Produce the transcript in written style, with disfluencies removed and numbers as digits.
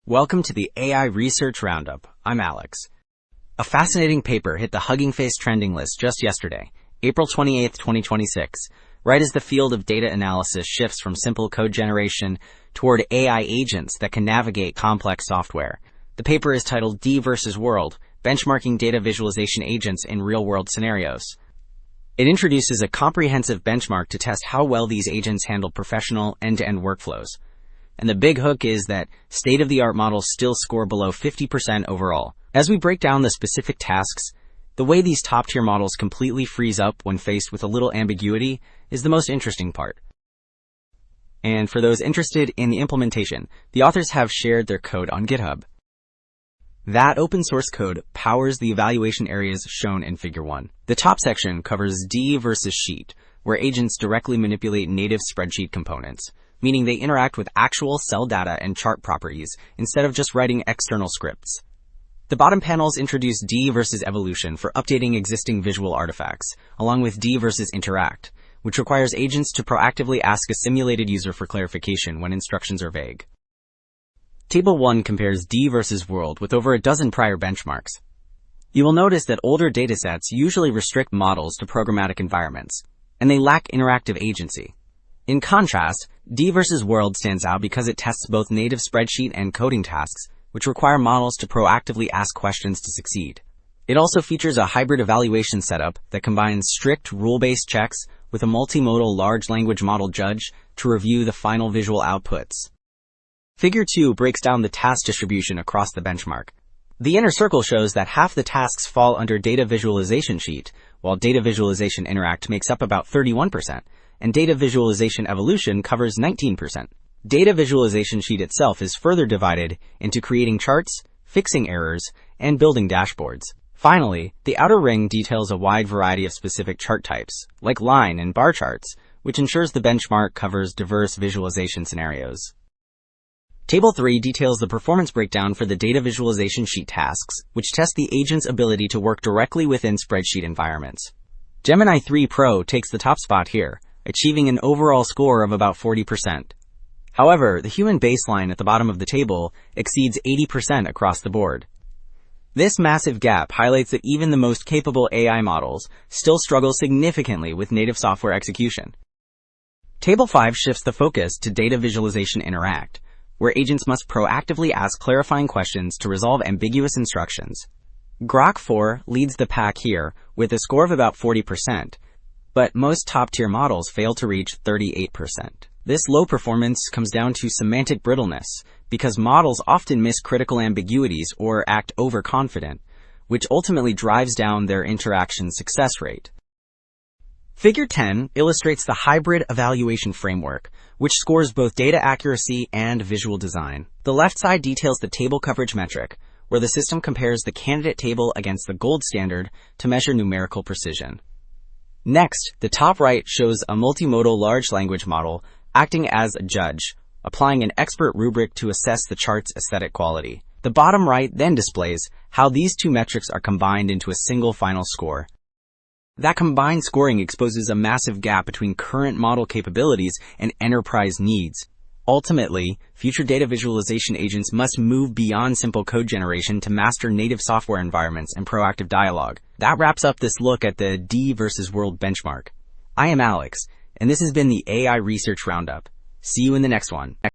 Welcome to the AI Research Roundup. I'm Alex. A fascinating paper hit the Hugging Face trending list just yesterday, April 28, 2026, right as the field of data analysis shifts from simple code generation toward AI agents that can navigate complex software. The paper is titled D versus World, Benchmarking Data Visualization Agents in Real-World Scenarios. It introduces a comprehensive benchmark to test how well these agents handle professional end-to-end workflows. And the big hook is that state-of-the-art models still score below 50% overall. As we break down the specific tasks, the way these top-tier models completely freeze up when faced with a little ambiguity is the most interesting part. And for those interested in the implementation, the authors have shared their code on GitHub. That open source code powers the evaluation areas shown in Figure 1. The top section covers D versus Sheet, where agents directly manipulate native spreadsheet components, meaning they interact with actual cell data and chart properties instead of just writing external scripts. The bottom panels introduce D versus Evolution for updating existing visual artifacts, along with D versus Interact, which requires agents to proactively ask a simulated user for clarification when instructions are vague. Table 1 compares D versus World with over a dozen prior benchmarks. You will notice that older datasets usually restrict models to programmatic environments, and they lack interactive agency. In contrast, D versus World stands out because it tests both native spreadsheet and coding tasks, which require models to proactively ask questions to succeed. It also features a hybrid evaluation setup that combines strict rule-based checks with a multimodal large language model judge to review the final visual outputs. Figure 2 breaks down the task distribution across the benchmark. The inner circle shows that half the tasks fall under Data Visualization Sheet, while Data Visualization Interact makes up about 31%. And Data Visualization Evolution covers 19%. Data Visualization Sheet itself is further divided into creating charts, fixing errors, and building dashboards. Finally, the outer ring details a wide variety of specific chart types, like line and bar charts, which ensures the benchmark covers diverse visualization scenarios. Table 3 details the performance breakdown for the Data Visualization Sheet tasks, which test the agent's ability to work directly within spreadsheet environments. Gemini 3 Pro takes the top spot here, achieving an overall score of about 40%. However, the human baseline at the bottom of the table exceeds 80% across the board. This massive gap highlights that even the most capable AI models still struggle significantly with native software execution. Table 5 shifts the focus to Data Visualization Interact, where agents must proactively ask clarifying questions to resolve ambiguous instructions. Grok 4 leads the pack here with a score of about 40%, but most top-tier models fail to reach 38%. This low performance comes down to semantic brittleness, because models often miss critical ambiguities or act overconfident, which ultimately drives down their interaction success rate. Figure 10 illustrates the hybrid evaluation framework, which scores both data accuracy and visual design. The left side details the table coverage metric, where the system compares the candidate table against the gold standard to measure numerical precision. Next, the top right shows a multimodal large language model acting as a judge, applying an expert rubric to assess the chart's aesthetic quality. The bottom right then displays how these two metrics are combined into a single final score. That combined scoring exposes a massive gap between current model capabilities and enterprise needs. Ultimately, future data visualization agents must move beyond simple code generation to master native software environments and proactive dialogue. That wraps up this look at the D versus World benchmark. I am Alex, and this has been the AI Research Roundup. See you in the next one.